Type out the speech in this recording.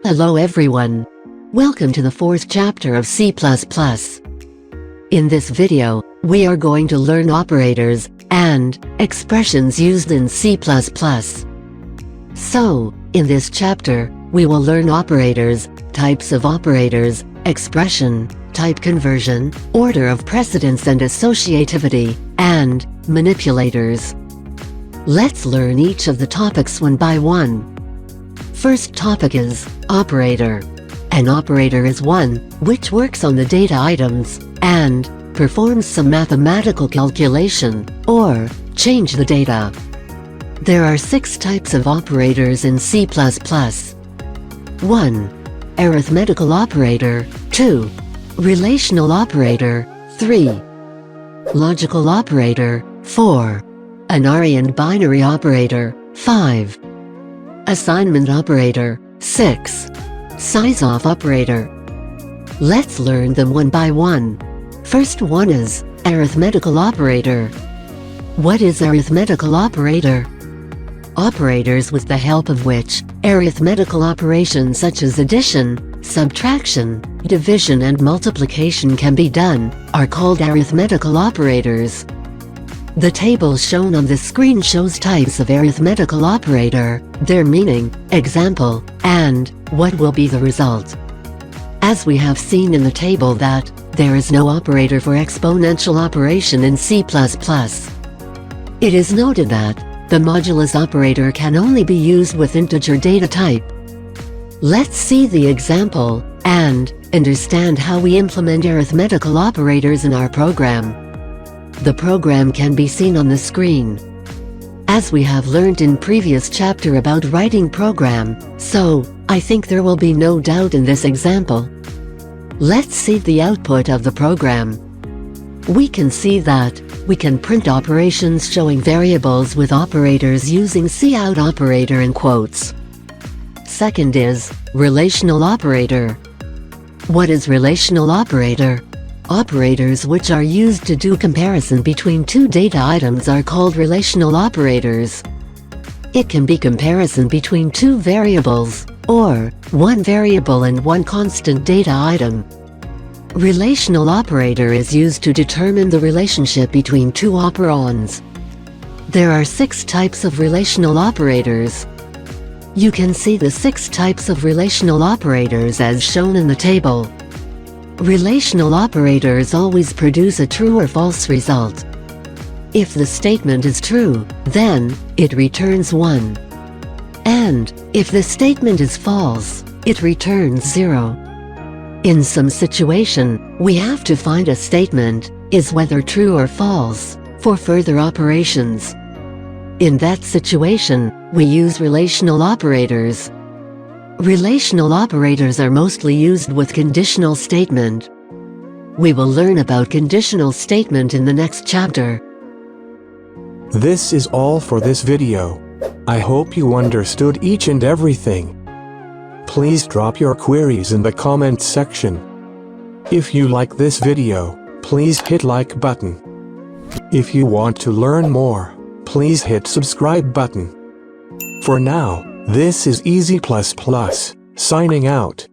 Hello everyone. Welcome to the fourth chapter of C++. In this video, we are going to learn operators and expressions used in C++. So, in this chapter, we will learn operators, types of operators, expression, type conversion, order of precedence and associativity, and manipulators. Let's learn each of the topics one by one. First topic is operator. An operator is one which works on the data items and performs some mathematical calculation or change the data. There are 6 types of operators in C++. 1. Arithmetical operator. 2. Relational operator. 3. Logical operator. 4. Unary and binary operator. 5. Assignment operator. 6. Size-off operator. Let's learn them one by one. First one is arithmetical operator. What is arithmetical operator? Operators with the help of which arithmetical operations such as addition, subtraction, division and multiplication can be done are called arithmetical operators. The table shown on the screen shows types of arithmetical operator, their meaning, example, and what will be the result. As we have seen in the table that there is no operator for exponential operation in C++. It is noted that the modulus operator can only be used with integer data type. Let's see the example and understand how we implement arithmetical operators in our program. The program can be seen on the screen. As we have learned in previous chapter about writing program, so I think there will be no doubt in this example. Let's see the output of the program. We can see that we can print operations showing variables with operators using cout operator in quotes. Second is relational operator. What is relational operator? Operators which are used to do comparison between two data items are called relational operators. It can be comparison between two variables, or one variable and one constant data item. Relational operator is used to determine the relationship between two operands. There are 6 types of relational operators. You can see the 6 types of relational operators as shown in the table. Relational operators always produce a true or false result. If the statement is true, then it returns 1. And if the statement is false, it returns 0. In some situation, we have to find a statement is whether true or false for further operations. In that situation, we use relational operators. Relational operators are mostly used with conditional statement. We will learn about conditional statement in the next chapter. This is all for this video. I hope you understood each and everything. Please drop your queries in the comment section. If you like this video, please hit like button. If you want to learn more, please hit subscribe button. For now, this is Easy++, signing out.